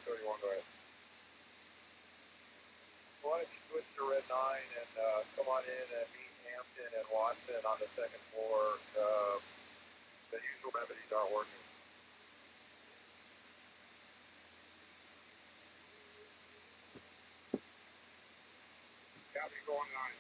31, go ahead. Why don't you switch to Red 9 and come on in and meet Hampton and Watson on the second floor. The usual remedies aren't working. Copy, going 9.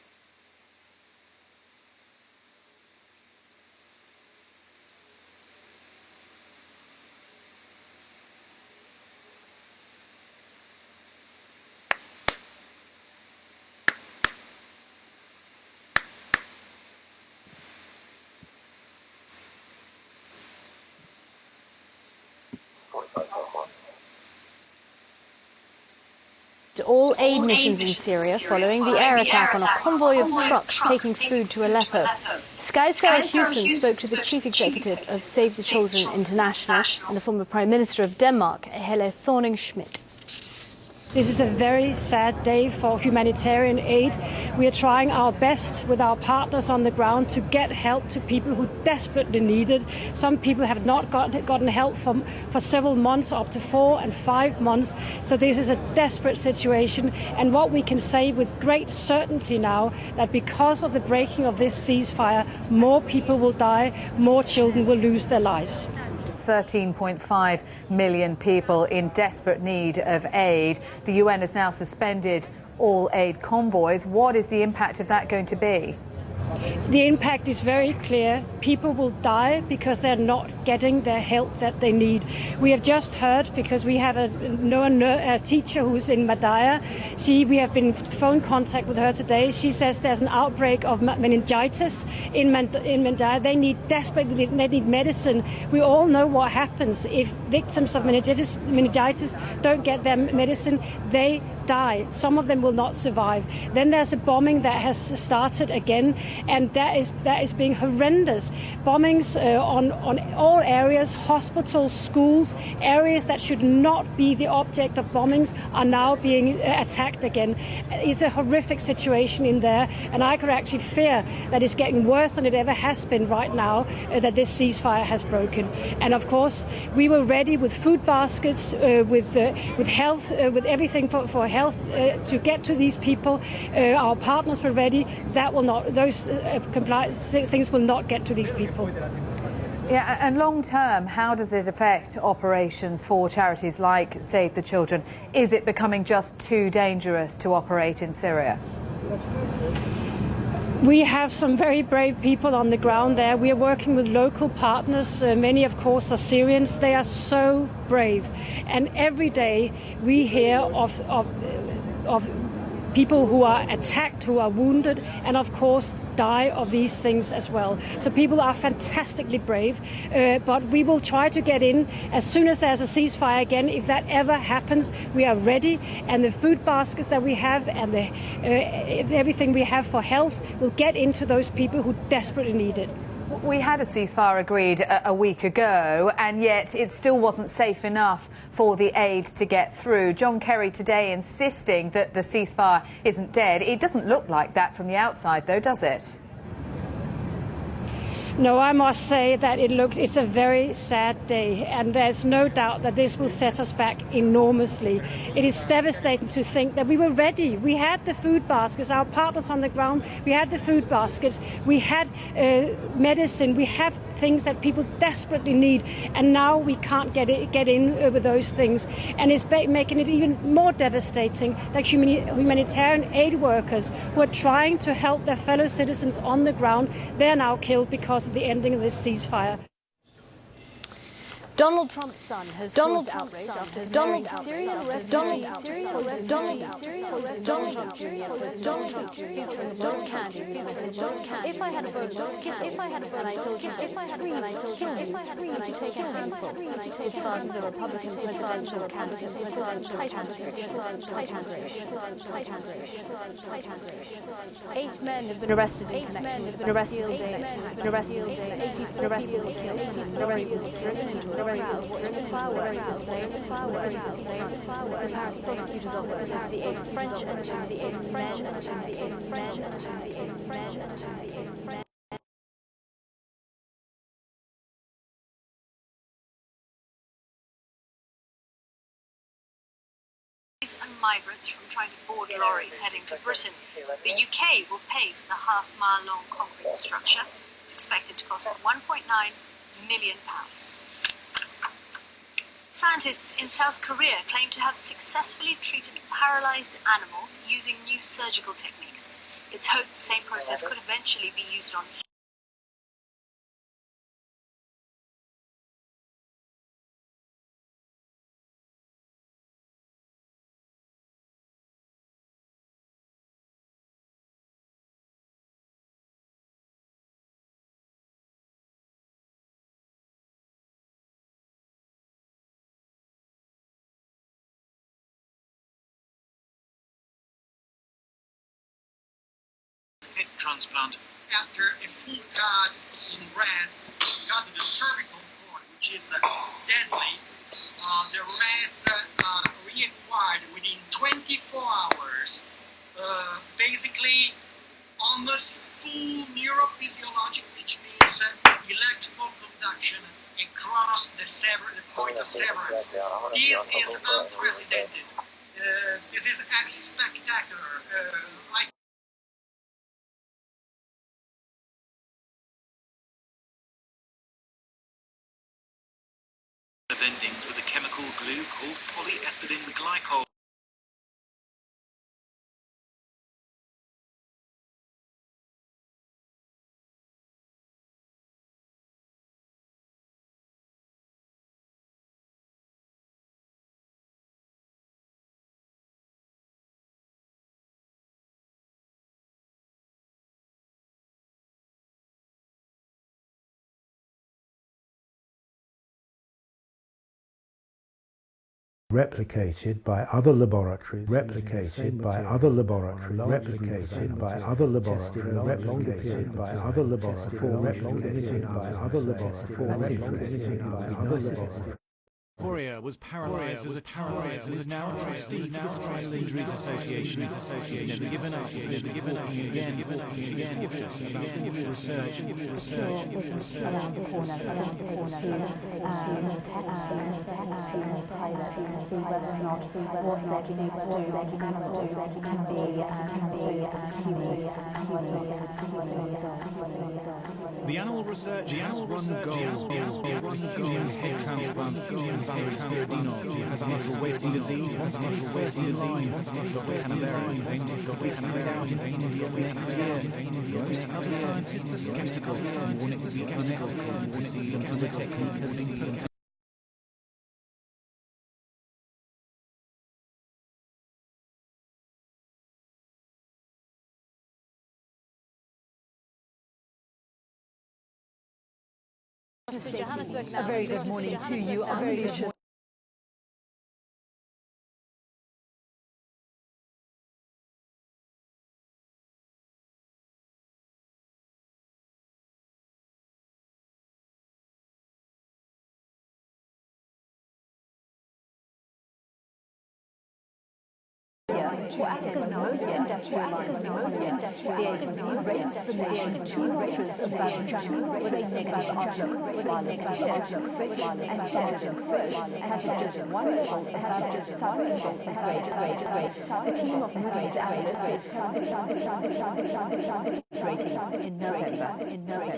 To all aid missions in Syria following the air attack on a convoy of trucks taking food to Aleppo. Sky's Sarah Hewson spoke to the chief executive of Save the Children International and the former Prime Minister of Denmark, Helle Thorning-Schmidt. This is a very sad day for humanitarian aid. We are trying our best with our partners on the ground to get help to people who desperately need it. Some people have not gotten help for several months, up to 4 and 5 months. So this is a desperate situation. And what we can say with great certainty now, that because of the breaking of this ceasefire, more people will die, more children will lose their lives. 13.5 million people in desperate need of aid. The UN has now suspended all aid convoys. What is the impact of that going to be? The impact is very clear. People will die because they're not getting their help that they need. We have just heard, because we have a teacher who's in Madaya. We have been in phone contact with her today. She says there's an outbreak of meningitis in Madaya. They desperately need medicine. We all know what happens if victims of meningitis don't get their medicine. They die. Some of them will not survive. Then there's a bombing that has started again, and that is being horrendous. Bombings on all areas, hospitals, schools, areas that should not be the object of bombings are now being attacked again. It's a horrific situation in there, and I could actually fear that it's getting worse than it ever has been right now, that this ceasefire has broken. And of course, we were ready with food baskets, with health, with everything for health to get to these people. Our partners were ready. That will not; those things will not get to these people. Yeah, and long term, how does it affect operations for charities like Save the Children? Is it becoming just too dangerous to operate in Syria? We have some very brave people on the ground there. We are working with local partners. Many, of course, are Syrians. They are so brave. And every day we hear of people who are attacked, who are wounded, and of course die of these things as well. So people are fantastically brave, but we will try to get in as soon as there's a ceasefire again. If that ever happens, we are ready, and the food baskets that we have and everything we have for health will get into those people who desperately need it. We had a ceasefire agreed a week ago, and yet it still wasn't safe enough for the aid to get through. John Kerry today insisting that the ceasefire isn't dead. It doesn't look like that from the outside, though, does it? No, I must say that it's a very sad day, and there's no doubt that this will set us back enormously. It is devastating to think that we were ready. We had the food baskets, our partners on the ground, we had the food baskets, we had medicine, we have things that people desperately need, and now we can't get in with those things. And it's making it even more devastating that humanitarian aid workers who are trying to help their fellow citizens on the ground, they're now killed because of the ending of this ceasefire. Donald Trump's son has caused outrage after Donald Trump featuring John Candy message. If I had a boat, and I told you to scream, and I take a handful. His father, the Republican presidential candidate, has led tight restrictions. 8 men have been arrested in connection with the Bastille Day attack. 84 people were killed, and a lorry was driven into a crowd. Fireworks displayed. The Paris prosecutor's office says the 8 French and and migrants from trying to board lorries heading to Britain. The UK will pay for the half-mile-long concrete structure. It's expected to cost £1.9 million. Scientists in South Korea claim to have successfully treated paralysed animals using new surgical techniques. It's hoped the same process could eventually be used on head transplant. After a full cut in rats, cut to the cervical cord, which is deadly, the rats reacquired within 24 hours, basically almost full neurophysiologic, which means electrical conduction across the point of severance. This is unprecedented. This is spectacular. Endings with a chemical glue called polyethylene glycol. Replicated by other laboratories, replicated by other laboratories, replicated by other laboratories, replicated by other laboratories, replicated by other laboratories, replicated by other laboratories. Poirier was paralysed as a child and is now a trustee for the Spinal Injuries Association. He's never given up, never given up again, research. Around the corner, tests see whether or not what they're being able to do can be The animal research has one goal, head transplant. Spiridino has muscle wasting disease, muscle wasting line, carried out in India next year. Most other scientists are skeptical and warn it will be unethical to see some other technique has been put. Johannesburg now. A very good morning to you. For Africa's most industrialized economy, the agency rates the nation 2 notches above China with a negative outlook, while its peers look fit and Canada first has just one level above just some levels of grade. A team of Moody's analysts rating in November.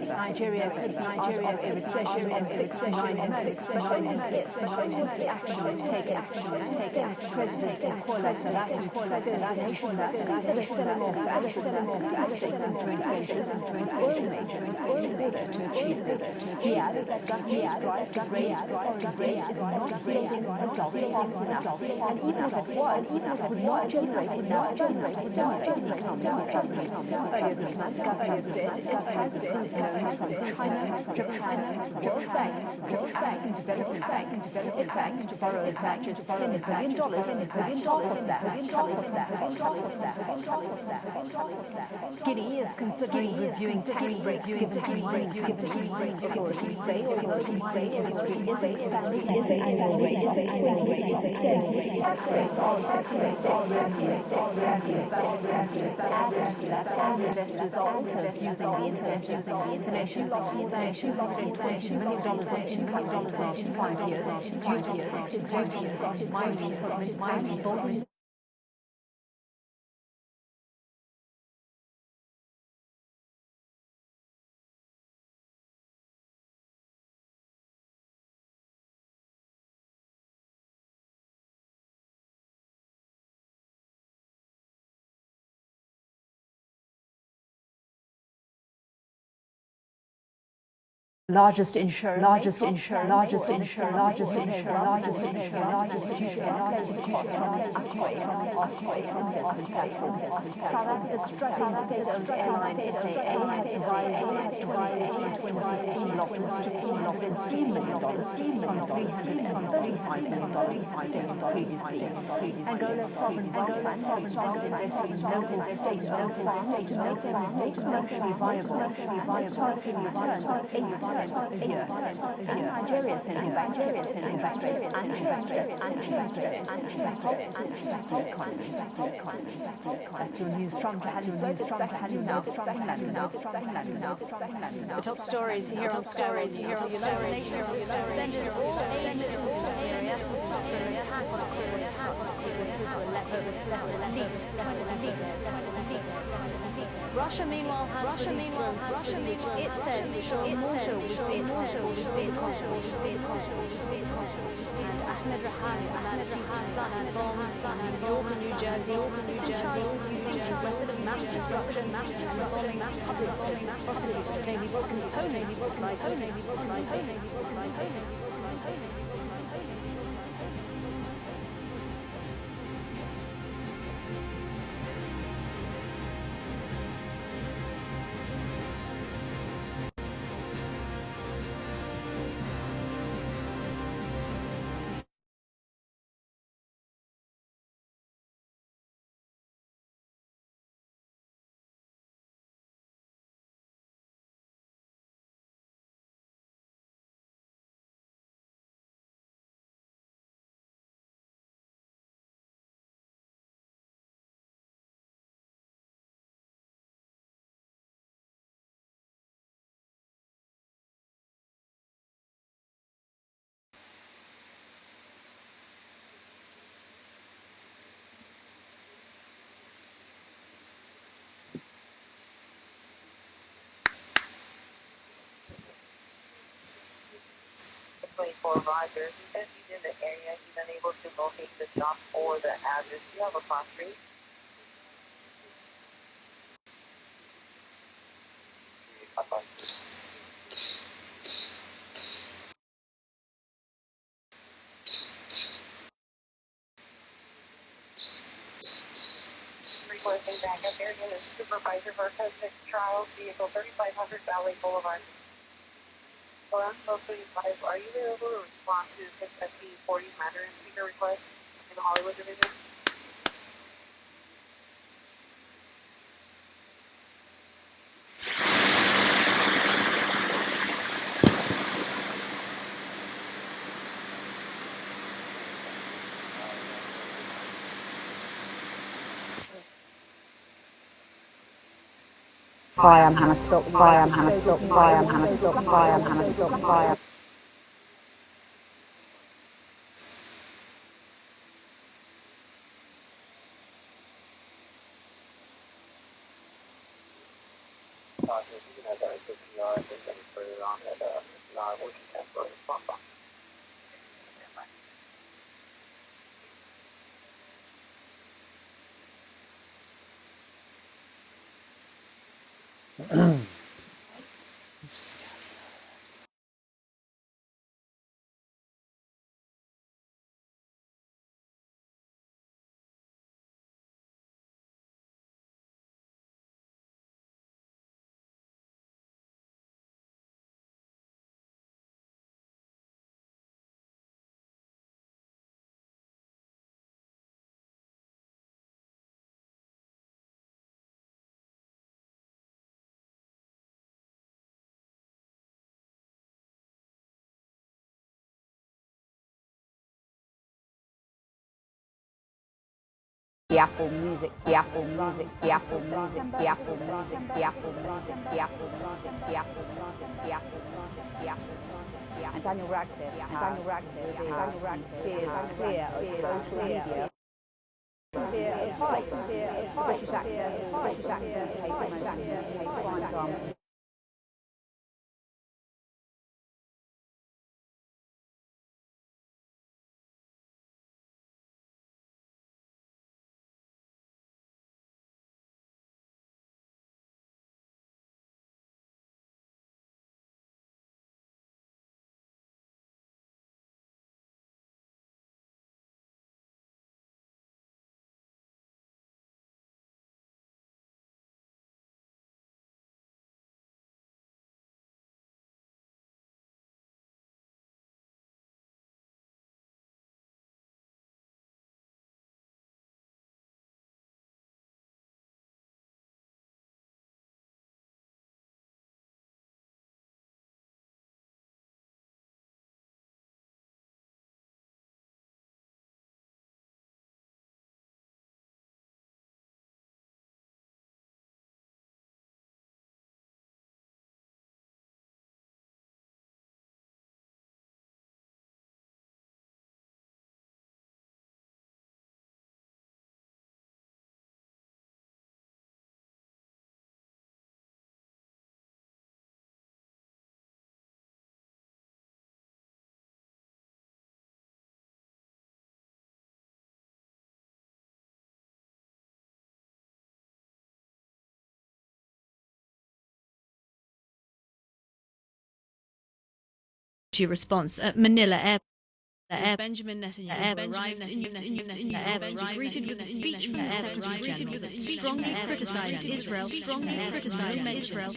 Nigeria could be out of a recession in 6 to 9 months. The action is taken. President Nkola says the nation must consider selling off assets and joint ventures with oil majors in order to achieve this. He adds that government's drive to raise foreign debt is not yielding results fast enough, and even if it was, it would not generate enough funds to stimulate economic recovery. Earlier this month, government said it has approved loans from China, Japan, World Bank, and Development Bank to borrow as much as $10 billion, with half of that Guinea is considering reviewing tax breaks given to mining companies. Authorities say although the industry is expanding at an annual rate of 8%, tax rates on revenues added to that, and investors are also using the incentives. The nation lost more than $220 million in 5 years due to tax exemptions on mining equipment and building largest insurer, largest insurer, largest insurer, largest insurer, largest insurer, largest insurer, largest cost from the earthquake investment platform. South Africa's struggling state-owned airline SAA has revised its 2014-2015 losses to $403 million from $335 million stated previously. Angola's sovereign wealth fund has started investing in local state-owned farms to make them commercially viable, targeting returns of 8% a year. And Nigeria sending back interest rate and interest rate. That's your news from Johannesburg. The top stories here on Sky Radio. United Nations suspended all aid to Syria after an attack on a Syrian at least. Russia meanwhile has it says the show Mosul was being and Ahmed Rahani planted bombs in York, New Jersey, using a weapon of mass destruction, bombing public places. Prosecutors claim he was component. Roger. He says he's in the area. He's unable to locate the shop or the address. Do you have a cross street? Requesting backup area is Supervisor for Cosmic Trials, Vehicle 3500 Valley Boulevard. Well, so 35, are you available to respond to 6FP 40 Mandarin speaker request in the Hollywood Division? Hi, I'm Hannah Stock. You can have that as PR if there's any further on that, working test for response box. The Apple Music, the Apple Music, the Apple Music, the Apple Music, the Apple Music, the Apple Music, the Apple Music, the Apple Music, the Apple Music, and Daniel Radcliffe steers clear of social media. British actor, to your response at Manila Airport. Benjamin Netanyahu arrived greeted with a speech from the Secretary General that strongly criticized Israel,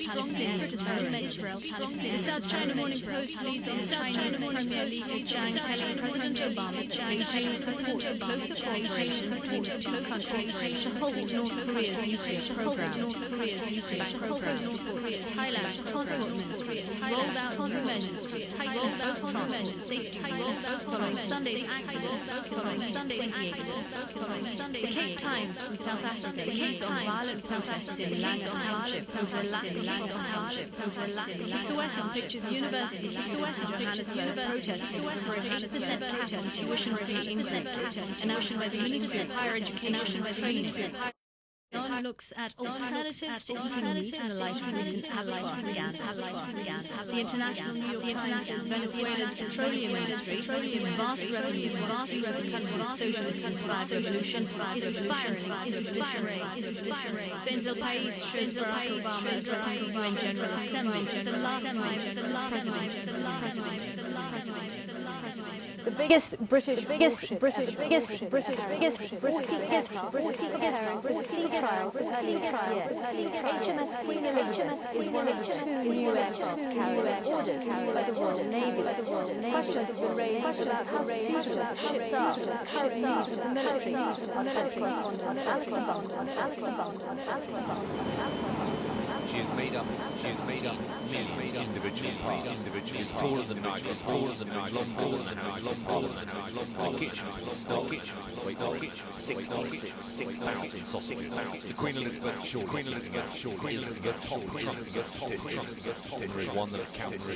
Palestinian The South China Morning Post leads on the Chinese Premier Li Keqiang telling President Obama that Beijing supports closer cooperation between the two countries to halt North Korea's nuclear program. Thailand's Transport Ministry rolled out new measures to tighten transport safety following Sunday's accident. The Cape Times from South Africa leads on violent protests in Laguna Township over lack of The Sowetan pictures University of Johannesburg protests for a 8% cap on tuition fee increases announced by the Ministry of Higher Education and Training. Don looks at alternatives to eating meat and lighting recent Approx scan. The International New York Times says Venezuela's petroleum industry, whose vast revenues the country's socialist-inspired revolution, is spiraling. Spain's El País shows Barack Obama addressing the UN General Assembly for the last time The biggest British trials of early next year. HMS Queen Elizabeth is one of the two new aircraft carriers ordered by the Royal Navy. Questions have been raised about how suitable the ships are for the current needs of the military. Our defence correspondent She is made up merely individual parts. She is taller than I, taller than I, taller than I, taller than I. Stockage, 66,000 sausages. The Queen Elizabeth short is the top trunk. There is one that counts,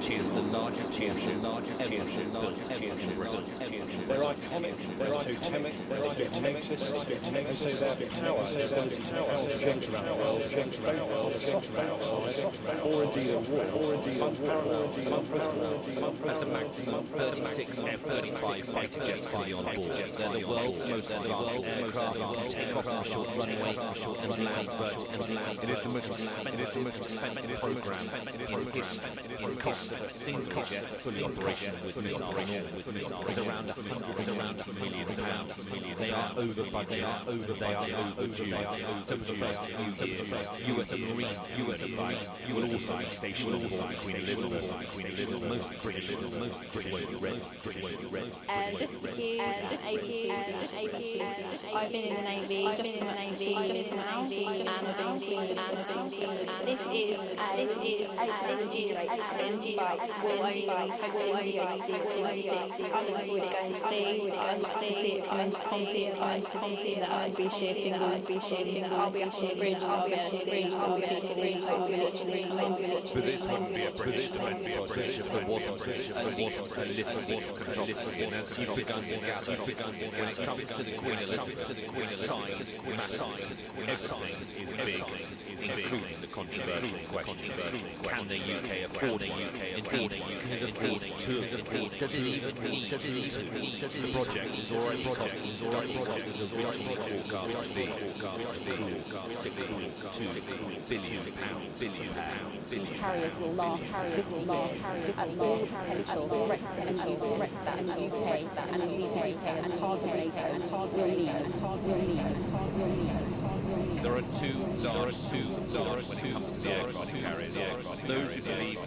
She is the largest ever built in Britain. They're iconic, they're totemic, and so their power, jumps around the world, both on the soft power or indeed a war, That's a maximum 36 F-35 fighter jets fully on board. They're the world's most advanced aircraft, take off on a short runway and land vertically. It is the most expensive program in history. In cost of a single jet fully operational with missiles is around £100 million. They are over budget, they are overdue. So for the first few years, US advised you will also be stationed on board Queen Elizabeth. Most British red. This I've been in the Navy just for 8 years now, and this is I'll be appreciating but this wouldn't be a British if there wasn't a little bit of controversy. And as you've begun to gather, when it comes to the Queen Elizabeth side, everything is big, including the controversial question: can the UK afford it? Indeed, can it afford to? Does it even need? The project is already costing as we forecast to be £6.2 billion. These carriers will last 50 years at all potential Brexit and UK and hard will need. There are two large when it comes to the aircraft carriers. Those who believe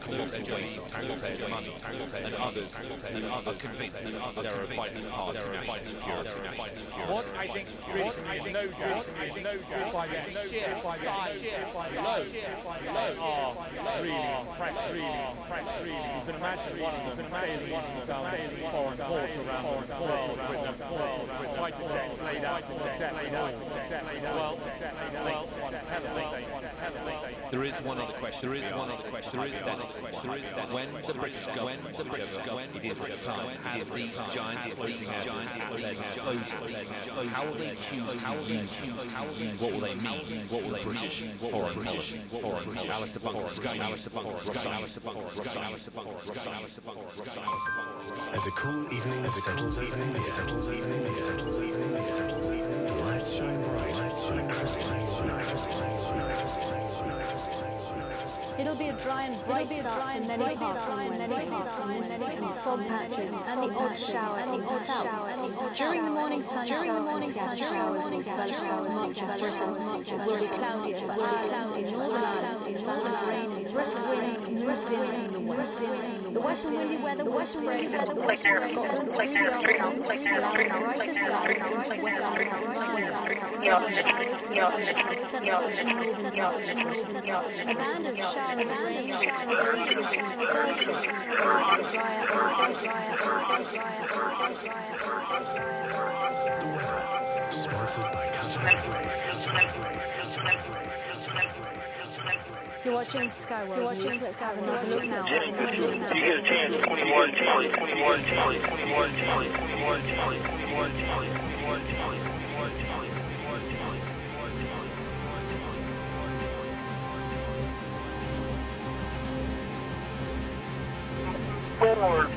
colossal waste of taxpayers' money, and others are convinced there are vital parts of national security. What I think really is no doubt by the sheer size are really impressive. You can imagine one of them sailing down foreign ports around the world with fighter jets laid out on the deck. There is one other question. When the British government, it is at time, has these giant floating aircraft exposed, how will they choose to use? What will they mean? What will they British foreign policy? Alistair Bunker, As a cool evening settles over the lights shine bright on a crisp It'll be a dry and bright start for many parts of Wednesday, and fog patches and the odd shower in the south. During the morning sunshine, scattered showers will develop across much of Britain. It will be cloudy for hours in Northern Ireland, with rain and brisk winds moves in from the west. The west and windy weather will spread over the west of Scotland through the afternoon, allowing brighter skies and western a band of shower and rain continues on Thursday, followed by drier The weather, sponsored by You're watching Skyward News. Let's have a look now. You get a chance, 21. Forward.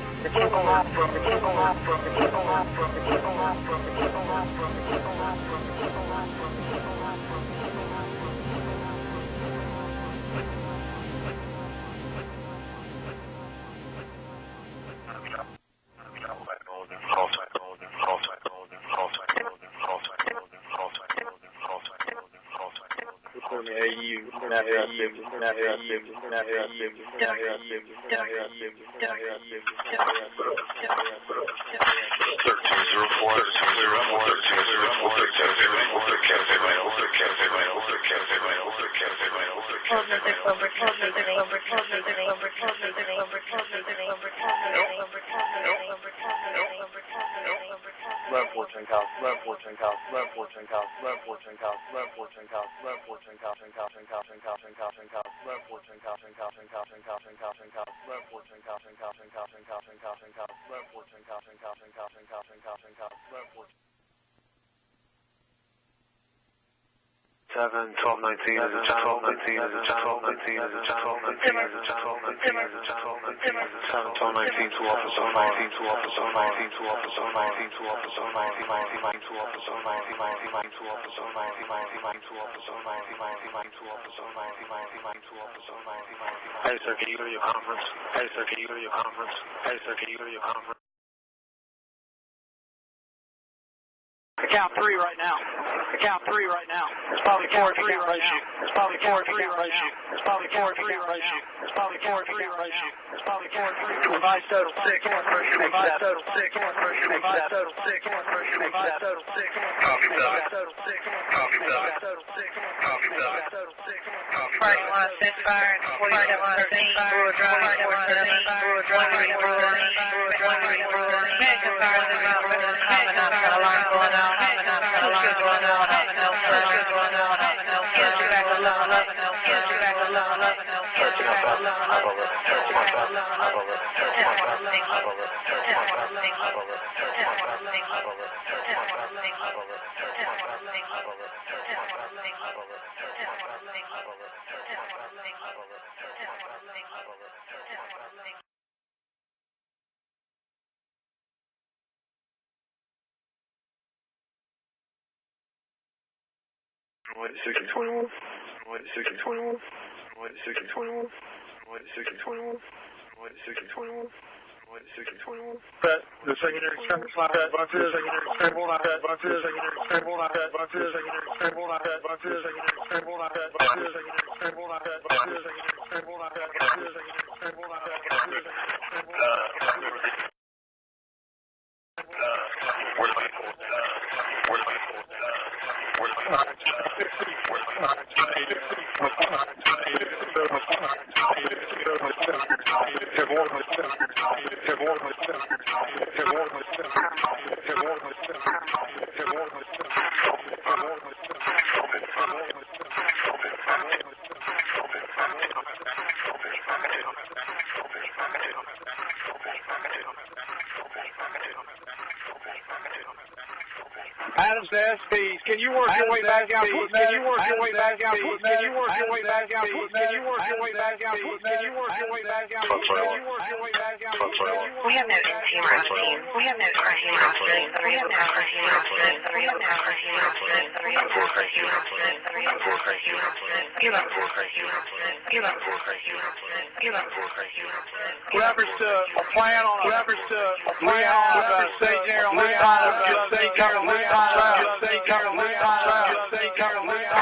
Hey sir, can you go to your conference? Hey sir, can you go to your conference? Hey sir, can you go to your conference? I count three right now. I count three right now. It's probably four three right now. It's probably four three right now. It's probably four three right now. It's probably four three right now. It's probably four three. Revised total six. Revised total six. Revised total six. Revised total six. Copy that. Total six. Copy that. Total six. Copy that. Total six. Party 1, set fire, 4713, Brewer Drive, 4713, American Fire, the mountain, common out, got a line going out, common out, got a line going out, common out, going out, common out, kids you back 11, kids you back 11, kids you back 11, kids you back The secondary extremity flat bunches, secondary extremity flat bunches, secondary extremity flat bunches, secondary extremity flat bunches, secondary extremity flat bunches, secondary extremity flat bunches, secondary extremity flat bunches, secondary extremity flat bunches, Adams to SPs. Can you work your way back out? Can you work your way back out? Can you work your way back out? Can you work your way back out? Can you work your way back out? Can you work your way back out? We have no team roster. We have no team roster. We have no team roster. We have no team roster. We have no team roster. We have no team roster. Give up for you roster. Give up for you roster. Give up for you roster. Reference to a plan on a reference to a plan on a state general state government state government state government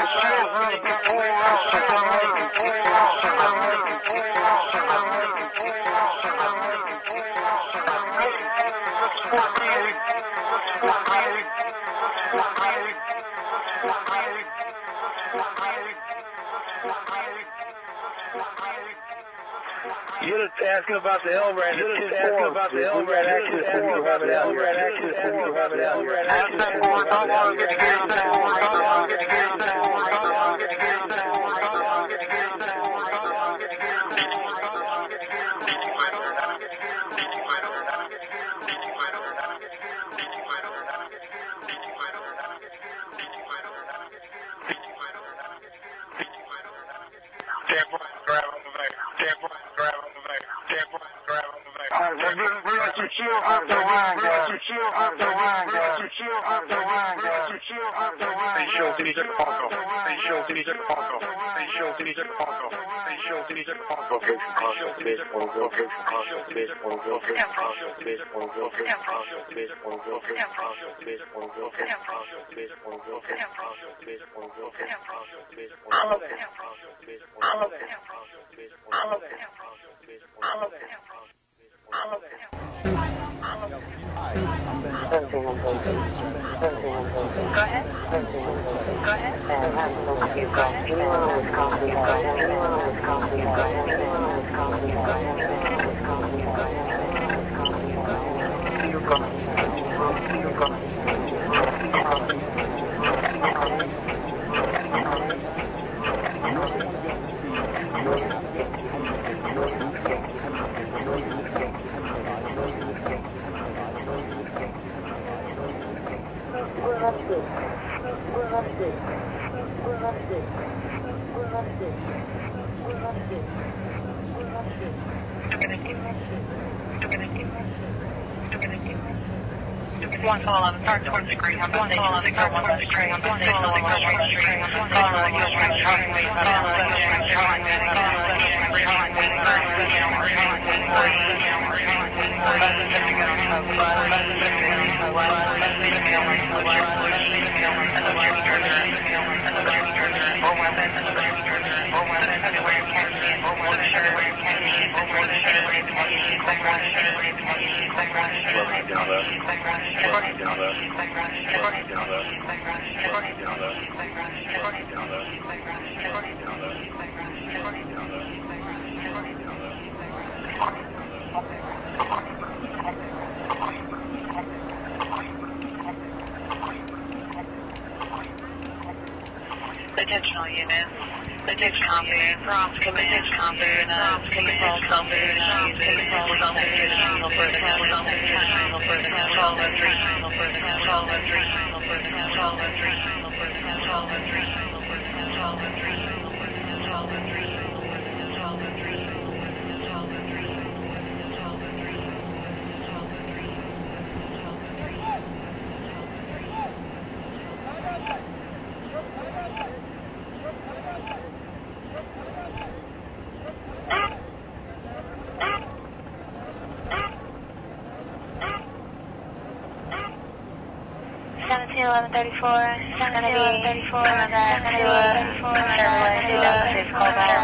You're just asking about the LRAD. You're just asking about the LRAD access and you have it out here. Access and you have it out here. Access forward, don't want to get scared. Step forward, don't want to get scared. Step forward, don't want to get scared. Step forward, don't want to get scared. Step forward, don't want to get scared. Step forward, don't want to get scared. Grab on the vehicle. Grab on the vehicle. Grab on the vehicle. All right, we're going to chill up the line, guys. Chill up the line, guys. Chill up the line, guys. Chill up the line. They show these are Congo. They show these are Congo. They show these are Congo. They show these are Congo. They show these are Congo. They show these are Congo. They show these are Congo. They show these are Congo. They show these are Congo. They show these are Congo. They show these are Congo. They show these are Congo. All of them. All of them. All of them. All of them. All of them. Go ahead. Go ahead. One call, I'm start towards the green. I'm going to call on the green. I'm going to call on the green. I'm going to call on the green. I'm calling on the green. Attentional units. Attention combat. Prompts command. Combat. Command. Combat. Channel further. Channel further. Control the three. Channel further. Control the three. Channel further. Control the three. Channel further. Control the three. Channel further. Control the three. Channel further. Control the three. Channel further. Control the three. Control the three. Control the three. Control the three. Seventeen 1134. Gonna be coming back to safe callback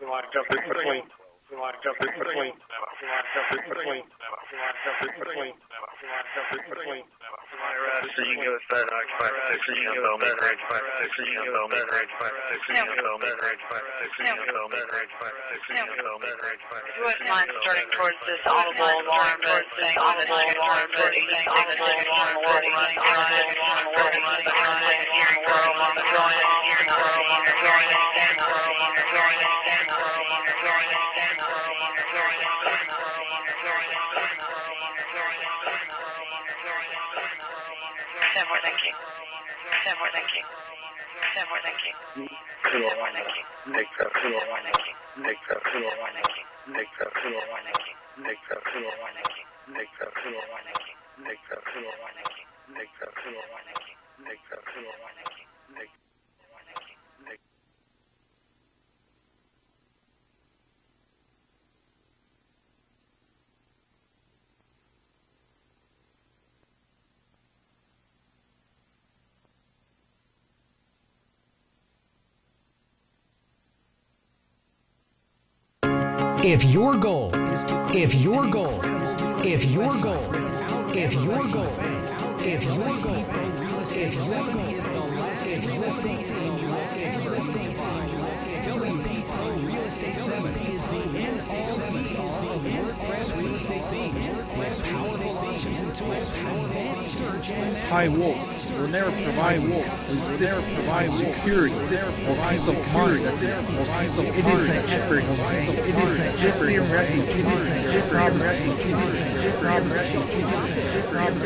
We want to jump in between. We want to jump in between. We want to jump in between. We want to jump in between. We want to jump in between. Seeing you as better, seeing you as better, seeing you as better, seeing you as better, seeing you as better, seeing you as better. If you wouldn't mind starting towards this audible alarm code thing on the alarm code 86 alarm code If your goal is to is the last existing WP Pro Real Estate Summit is the end-all of WordPress real estate themes with powerful options and tools, advanced search and high walls will never provide walls. Will never provide security. Or peace of mind. It is an effort. It is just the refuge. Just the refuge. Just the refuge. Just the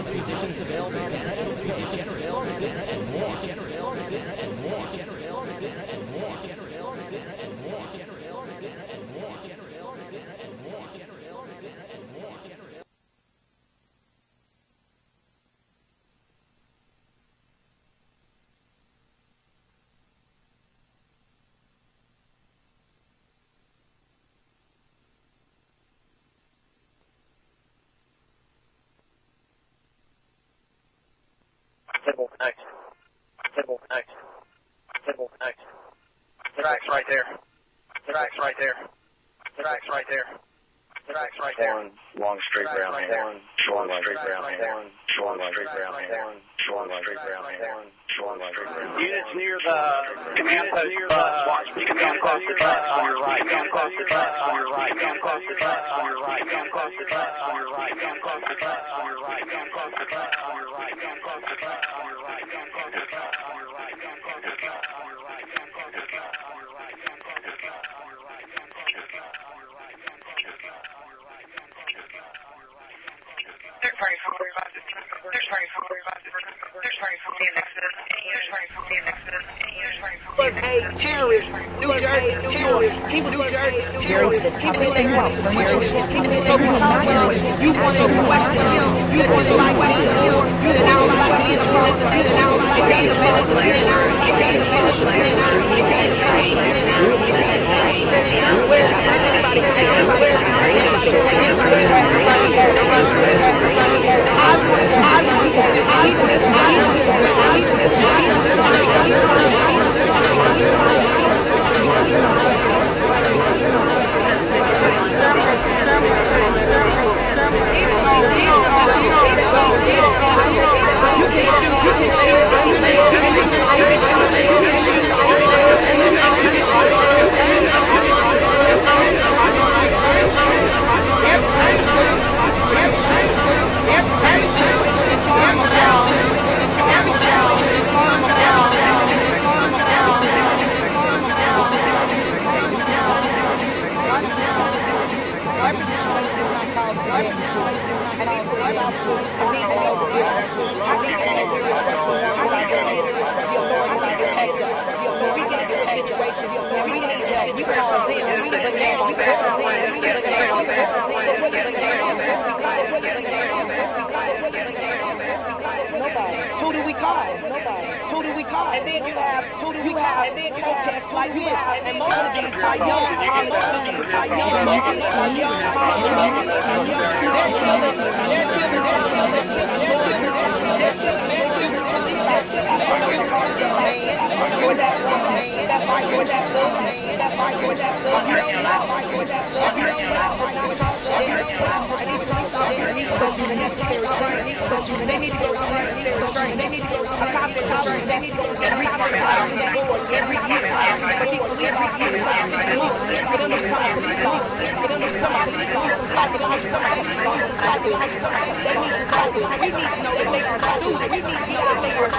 positions available general resist and more general resist and more general resist and more general resist and more general resist and more general resist and more general resist and more general. Tracks right there. Tracks right there. Tracks right there. Tracks right there. Long straight brown hair. Long straight brown hair. Long straight brown hair. Long straight brown hair. Long straight brown hair. Units near the command post bus. Watch me come across the tracks on your right. Come across the tracks on your right. Come across the tracks on your right. Come across the tracks on your right. Come across the tracks on your right. Come across the tracks on your right. Come across the tracks on your right. Come across the tracks on your right. Come across the tracks on your right. Come across the tracks on your right. Come across the tracks on your right. Come across the tracks on your right. Come across the tracks on your right. Third party summary about this. Third party summary about this. Third party summary about this. Third party summary about this. Was a terrorist, New Jersey terrorist. He was New Jersey terrorist. He was a you wanted to question him. You didn't like question him. You didn't out like the intervals. You didn't out like the intervals. You didn't out like the intervals. Who do we call? Nobody. Who do we call? And then you have and then protests like this. And most of these are young college students. They need to go training. They need to go college. They need to go get research every year. But these police officers, we need to know that they are students. We need to know that they are students.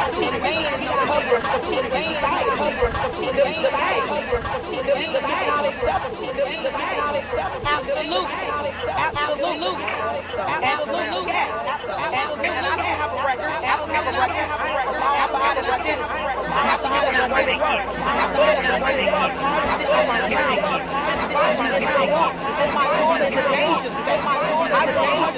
And I don't have a record. I don't have a record. I have behind my citizen. I have behind my citizen. I have behind my citizen. Sit on my couch. On my lawn in the Asian state. I know that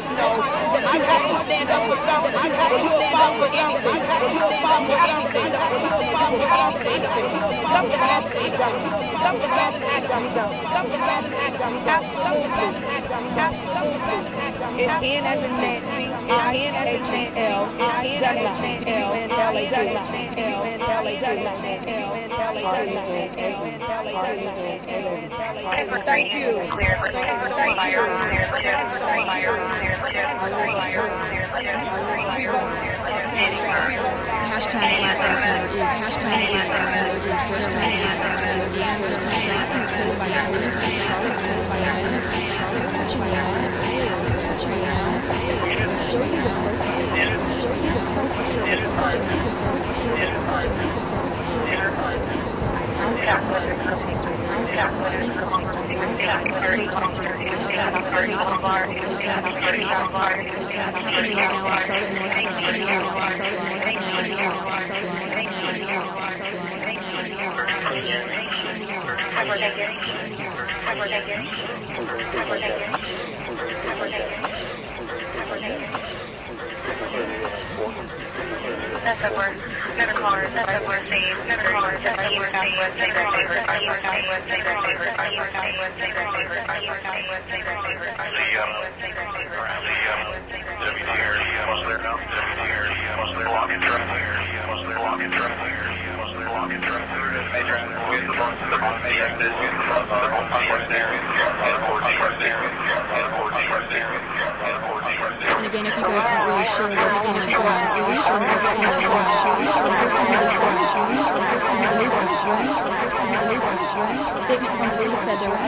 you have to stand up for something. You have to fall for anything. You will fall for anything. You will fall for anything. Something has to be done. Something has to be done. Something has to be done. Absolutely. Absolutely. It's N as in Nancy. I-N-H-A-L. Thank you. Hashtag Black Lives Matter is. Hashtag Black Lives Matter is. Hashtag Black Lives Matter is. Hashtag Black Lives That's what we're gonna call it. That's what we're saying. We're gonna call it. That's what we're saying. And again, if you guys aren't really sure what's in it, you guys aren't really sure what's in it, State Department police said there were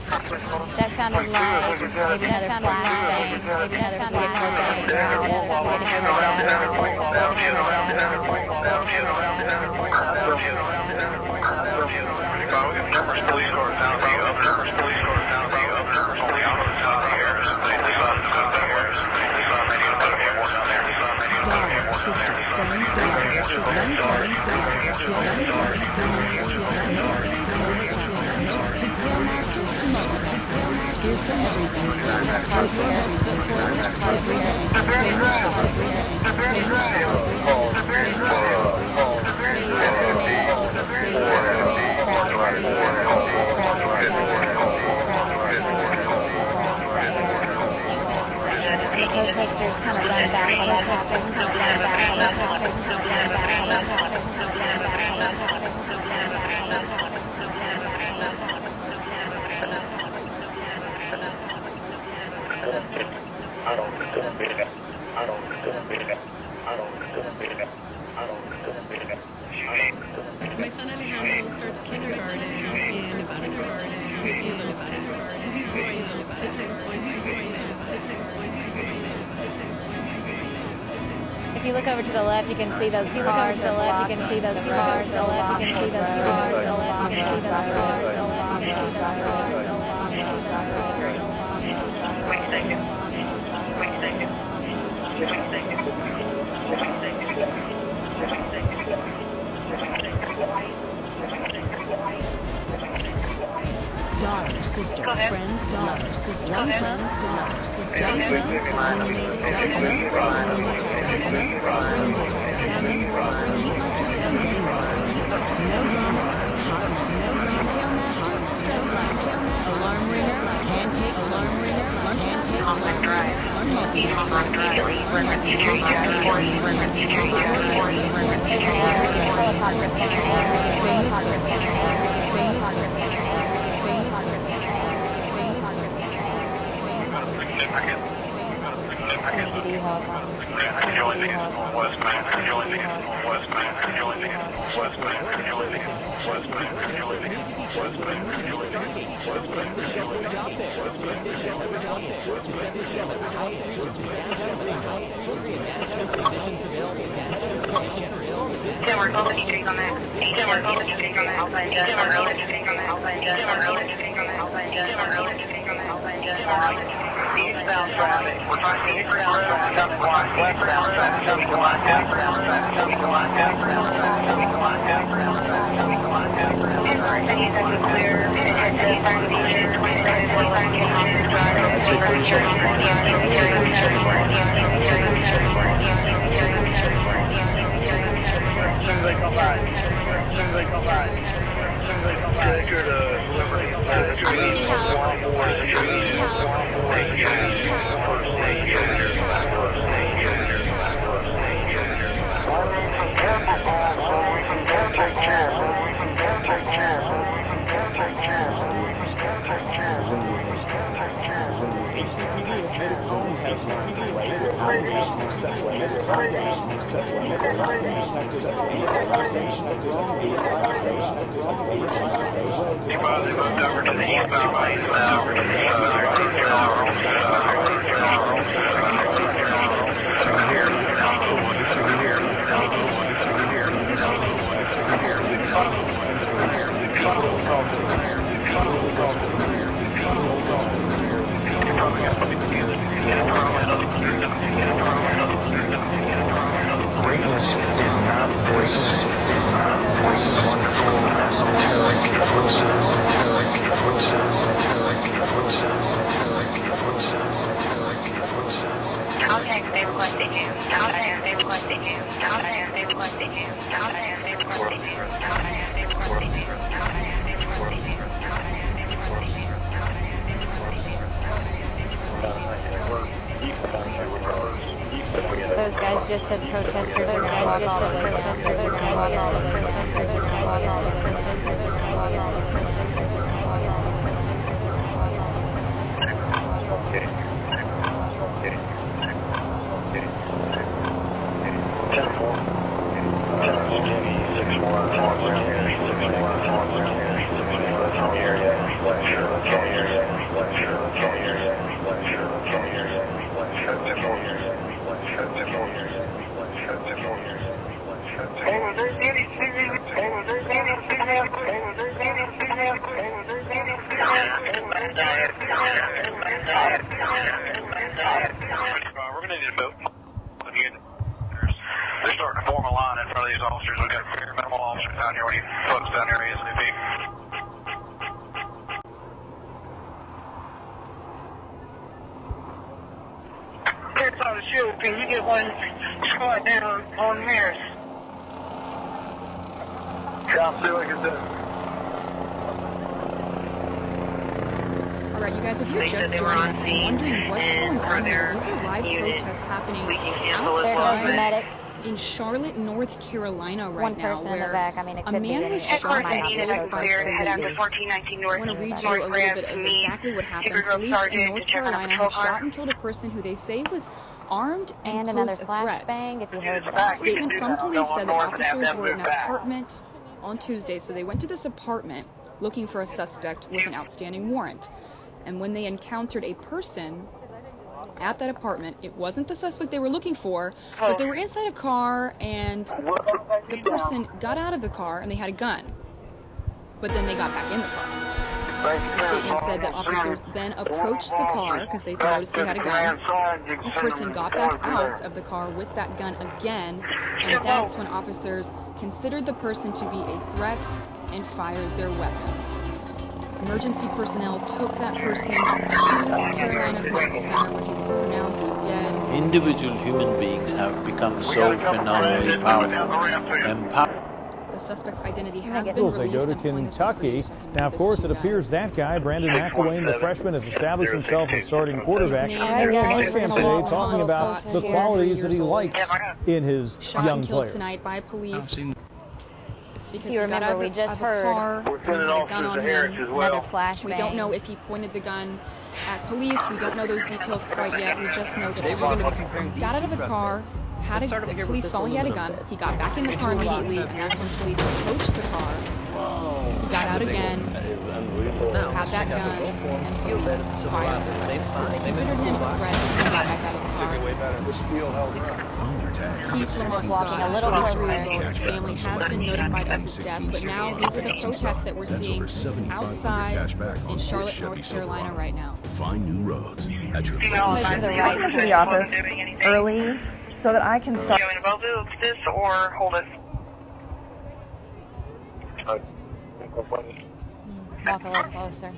That sounded like maybe another flashbang, maybe another vehicle going around, getting over protesters kind of run back. My son Alejandro starts kindergarten in about an hour. Because he's boys. If you look over to the left, you can see those cars. To the left, you can see those cars. To the left, you can see those cars. To the left, you can see those cars. To the left, you can see those cars. To the left, you can see those cars. Wait a second. Daughter, sister, friend, daughter, sister, one time, daughter, sister, alarm ringer, pancakes, alarm ringer, Eastbound traffic. We're talking eastbound traffic up the block, westbound traffic up the block, downbound traffic up the block, downbound traffic up the block, downbound traffic up the block, downbound traffic. Clear. HCPD has made its own headlines in way with allegations of sexual misconduct, detectives these accusations of wrongdoing, Greatness is not this wonderful esoteric Contact they requested you. Contact they requested you. Contact they requested you. Contact they requested you. Contact they requested you. Those guys just said protesters. Those guys just said protesters. Those guys just said protesters. Those guys just said protesters. We're going to need to move. They're starting to form a line in front of these officers. We've got very minimal officers down here. We need folks down here ASAP. Here's on the shield. Can you get one squad down on Harris? Yeah, I'll see what I can do. All right, you guys, if you're just joining us and wondering what's going on here, these are live protests happening outside in Charlotte, North Carolina right now. One person in the back. I mean, it could a man was shot and killed by police. I want to read you a little bit of exactly what happened. Police in North Carolina have shot and killed a person who they say was armed and posed a threat. If you heard A statement from police said that officers were in an apartment on Tuesday, so they went to this apartment looking for a suspect with an outstanding warrant. And when they encountered a person at that apartment, it wasn't the suspect they were looking for, but they were inside a car, and the person got out of the car and they had a gun. But then they got back in the car. The statement said that officers then approached the car because they noticed he had a gun. The person got back out of the car with that gun again, and that's when officers considered the person to be a threat and fired their weapons. Emergency personnel took that person to Carolina's medical center where he was pronounced dead. Individual human beings have become so phenomenally powerful. The suspect's identity has been released. They go to Kentucky. Now, of course, it appears that guy, Brandon McElwain, the freshman, has established himself as starting quarterback. And his fans today talking about the qualities that he likes in his young player. Killed tonight by police. Because you remember, we just heard a gun on him. Another flashbang. We don't know if he pointed the gun at police. We don't know those details quite yet. We just know that he got out of the car, the police saw he had a gun. He got back in the car immediately, and that's when police approached the car. He got out again, had that gun, and police fired. So they considered him a threat and got back out of the car. The steel held Keith walking a little closer. His family has been notified of his death, but now these are the protests that we're seeing outside in Charlotte, North Carolina right now. Find new roads at your Welcome to the office early so that I can start. Do you want to move this or hold it? Walk a little closer.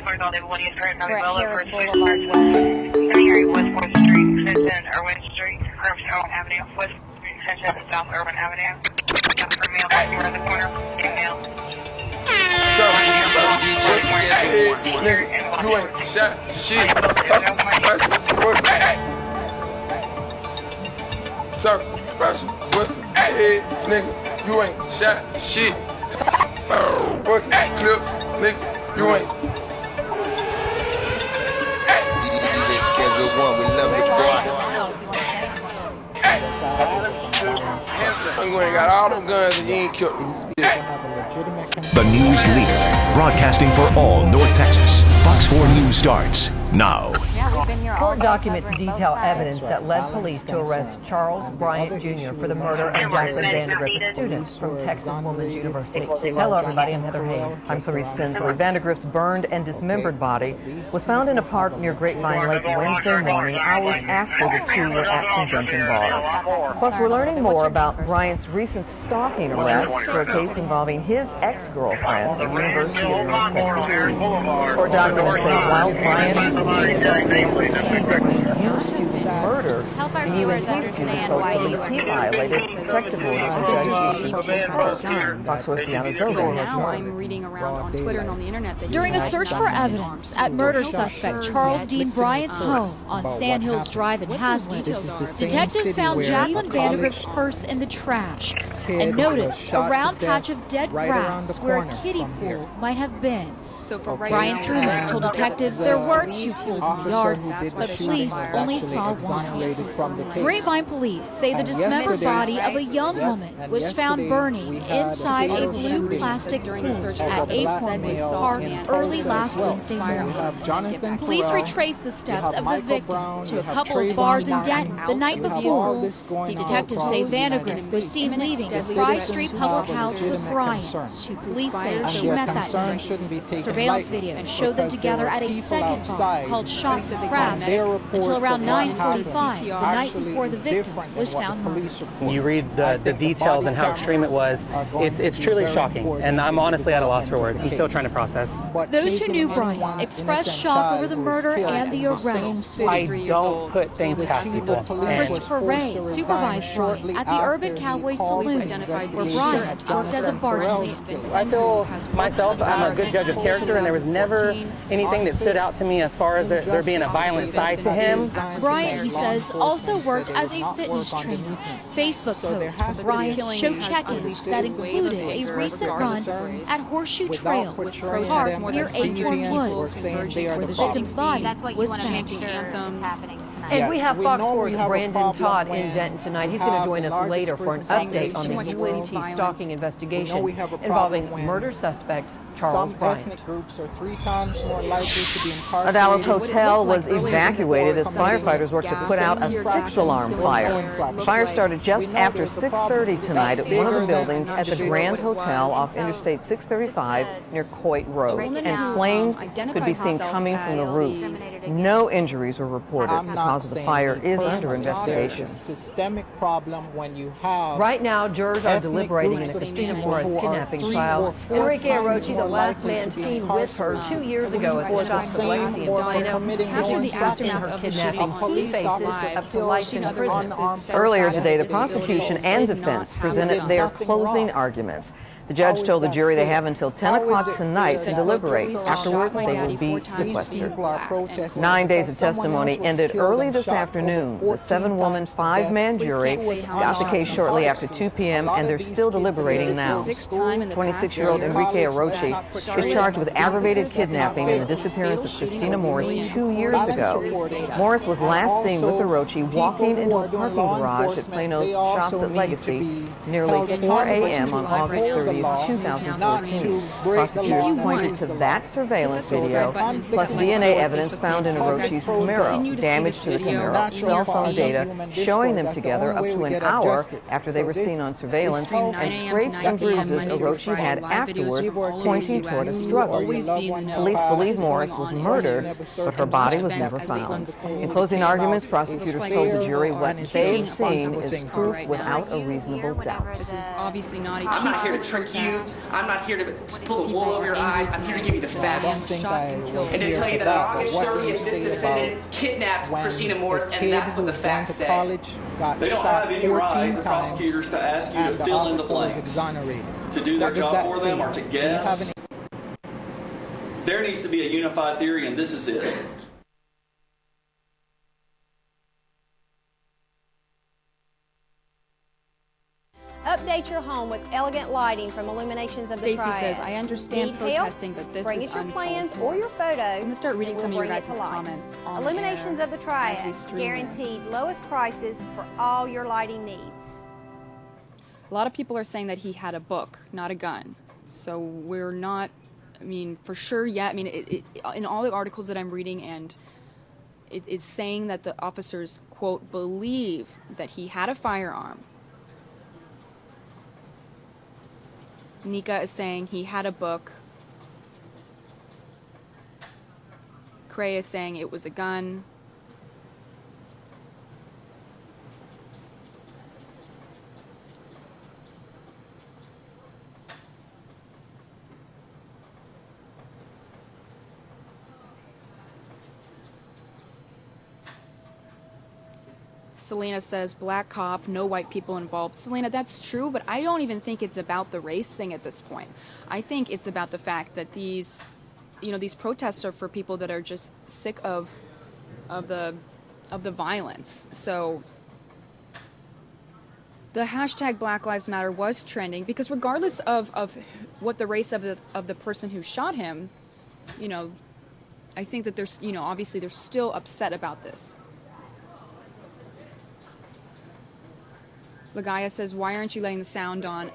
We're at Harris Boulevard West. West 4th Street, Extension, Irwin Street, Irvine Avenue, West Street, Extension, South Irvine Avenue. For mail, back here at the corner, mail. Nigga, you ain't shot shit. Talk question, what's the head, nigga? You ain't shot shit. Fucking clips, nigga, you ain't. Schedule 1, we love you, boy. I'm going got all them guns and you ain't killed me. The news leader, broadcasting for all North Texas. Fox 4 News starts now. Court documents detail evidence that led police to arrest Charles Bryant Jr. for the murder of Jacqueline Vandergriff, a student from Texas Women's University. Hello, everybody. I'm Heather Hayes. I'm Clarice Tinsley. Vandergriff's burned and dismembered body was found in a park near Grapevine Lake Wednesday morning, hours after the two were at some drinking bars. Plus, we're learning more about Bryant's recent stalking arrest for a case involving his ex-girlfriend, a University of North Texas student. Court documents say while Bryant's investigating TWU student's murder, the UNT student told police he violated protective order for Judge Fox 4's Deanna Zogan has more. I'm reading around on Twitter and on the internet that during a search for evidence at murder suspect Charles Dean Bryant's home on Sandhills Drive in Haslet, detectives found Jacqueline Vandergriff's purse in the trash and noticed a round patch of dead grass where a kiddie pool might have been. So for right Bryant's now, roommate told detectives there were 2 pools in the yard, but police only saw one. Grapevine police say the dismembered body of a young woman was found burning inside a blue plastic pool at Acorn Woods Park early last Wednesday morning. Police retraced the steps of the victim to a couple of bars in Denton the night before. Detectives say Vandegrift was seen leaving the Fry Street Public House with Bryant, who police say she met that day. Surveillance video showed them together at a second bar called Shots and Crafts until around 9:45 the night before the victim was found murdered. You read the details and how extreme it was. It's truly shocking, and I'm honestly at a loss for words. I'm still trying to process. Those who knew Bryant expressed shock over the murder and the arrest. I don't put things past people. Christopher Ray supervised Bryant at the Urban Cowboy Saloon, where Bryant worked as a bartender. I feel myself, I'm a good judge of character, and there was never anything that stood out to me as far as there being a violent side to him. Bryant, he says, also worked as a fitness trainer. Facebook posts from Bryant show check-ins that included a recent run at Horseshoe Trails, park near Acorn Woods, where the victim's body was found. And we have Fox 4's Brandon Todd in Denton tonight. He's going to join us later for an update on the UNT stalking investigation involving murder suspect Charles Bryant. A Dallas hotel was evacuated as firefighters worked to put out a 6-alarm fire. The fire started just after 6:30 tonight at one of the buildings at the Grand Hotel off Interstate 635 near Coit Road, and flames could be seen coming from the roof. No injuries were reported. The cause of the fire is under investigation. Right now, jurors are deliberating in the Christina Morris kidnapping trial. Enrique Arochi, the last man seen with her 2 years ago at the shops of Legacy in Plano, after the aftermath of kidnapping, he faces up to life in prison. Earlier today, the prosecution and defense presented their closing arguments. The judge told the jury they have until 10 o'clock tonight to deliberate. Afterward, they will be sequestered. 9 days of testimony ended early this afternoon. The 7-woman, 5-man jury got the case shortly after 2 p.m., and they're still deliberating now. 26-year-old Enrique Arochi is charged with aggravated kidnapping in the disappearance of Christina Morris 2 years ago. Morris was last seen with Arochi walking into a parking garage at Plano's Shops at Legacy nearly 4 a.m. on August 30th. 2014. Prosecutors pointed to that surveillance video, plus DNA evidence found in Arochi's Camaro, damage to the Camaro, cell phone data showing them together up to an hour after they were seen on surveillance, and scrapes and bruises Arochi had afterward, pointing toward a struggle. Police believe Morris was murdered, but her body was never found. In closing arguments, prosecutors told the jury what they've seen is proof without a reasonable doubt. This is obviously not a I'm not here to trick you. I'm not here to pull the wool over your eyes. I'm here to give you the facts and to tell you that on August 30th, this defendant kidnapped Christina Morris, and that's what the facts say. They don't have any right, the prosecutors, to ask you to fill in the blanks, to do their job for them or to guess. There needs to be a unified theory, and this is it. Update your home with elegant lighting from Illuminations of the Triad. Stacy says, I understand protesting, but this bring is us your plans or your photo. I'm going to start reading some of your guys' comments on Illuminations of the Triad, guaranteed this. Lowest prices for all your lighting needs. A lot of people are saying that he had a book, not a gun. So we're not, I mean, for sure yet. I mean, in all the articles that I'm reading, and it's saying that the officers, quote, believe that he had a firearm. Nika is saying he had a book. Cray is saying it was a gun. Selena says, black cop, no white people involved. Selena, that's true, but I don't even think it's about the race thing at this point. I think it's about the fact that these protests are for people that are just sick of the violence. So the hashtag Black Lives Matter was trending because regardless of what the race of the person who shot him, you know, I think that there's, you know, obviously they're still upset about this. Lagaya says, why aren't you letting the sound on?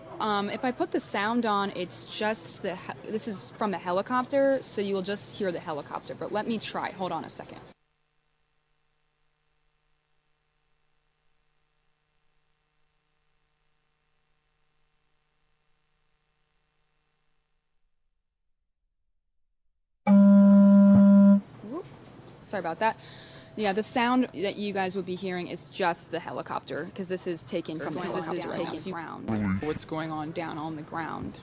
If I put the sound on, it's just this is from the helicopter, so you'll just hear the helicopter. But let me try. Hold on a second. Whoop. Sorry about that. Yeah, the sound that you guys would be hearing is just the helicopter, because this is taken from the helicopter. Takes you around what's going on down on the ground.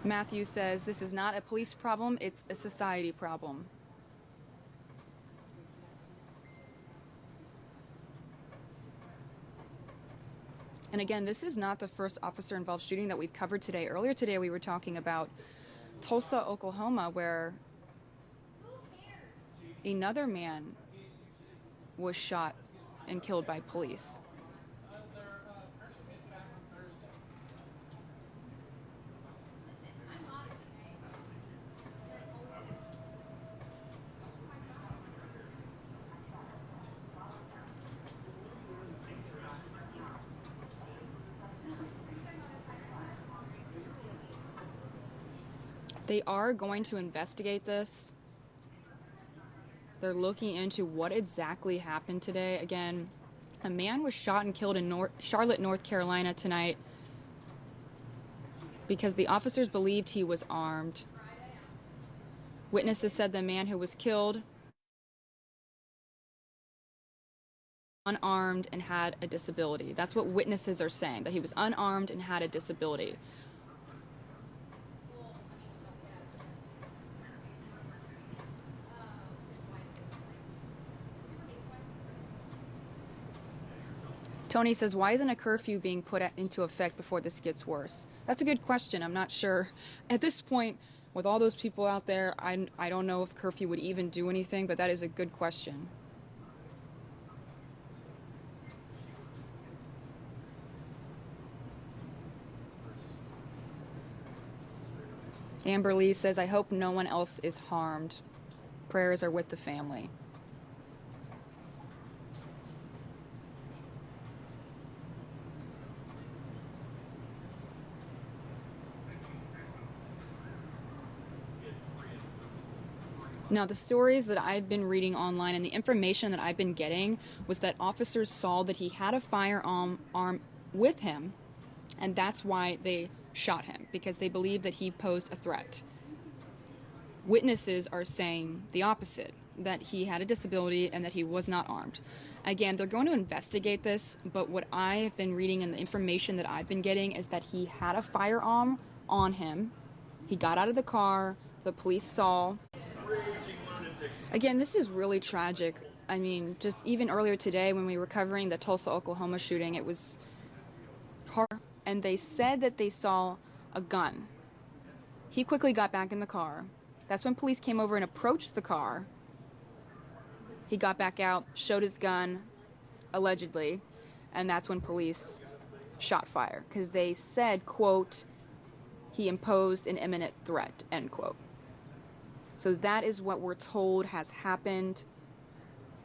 Matthew says, this is not a police problem, it's a society problem. And again, this is not the first officer-involved shooting that we've covered today. Earlier today, we were talking about Tulsa, Oklahoma, where another man was shot and killed by police. They are going to investigate this. They're looking into what exactly happened today. Again, a man was shot and killed in Charlotte, North Carolina tonight because the officers believed he was armed. Witnesses said the man who was killed unarmed and had a disability. That's what witnesses are saying, that he was unarmed and had a disability. Tony says, why isn't a curfew being put into effect before this gets worse? That's a good question. I'm not sure. At this point, with all those people out there, I don't know if curfew would even do anything, but that is a good question. Amber Lee says, I hope no one else is harmed. Prayers are with the family. Now, the stories that I've been reading online and the information that I've been getting was that officers saw that he had a firearm with him, and that's why they shot him, because they believed that he posed a threat. Witnesses are saying the opposite, that he had a disability and that he was not armed. Again, they're going to investigate this, but what I have been reading and the information that I've been getting is that he had a firearm on him. He got out of the car, the police saw. Again, this is really tragic. I mean, just even earlier today when we were covering the Tulsa, Oklahoma shooting, it was hard. And they said that they saw a gun. He quickly got back in the car. That's when police came over and approached the car. He got back out, showed his gun, allegedly, and that's when police shot fire. Because they said, quote, he imposed an imminent threat, end quote. So that is what we're told has happened.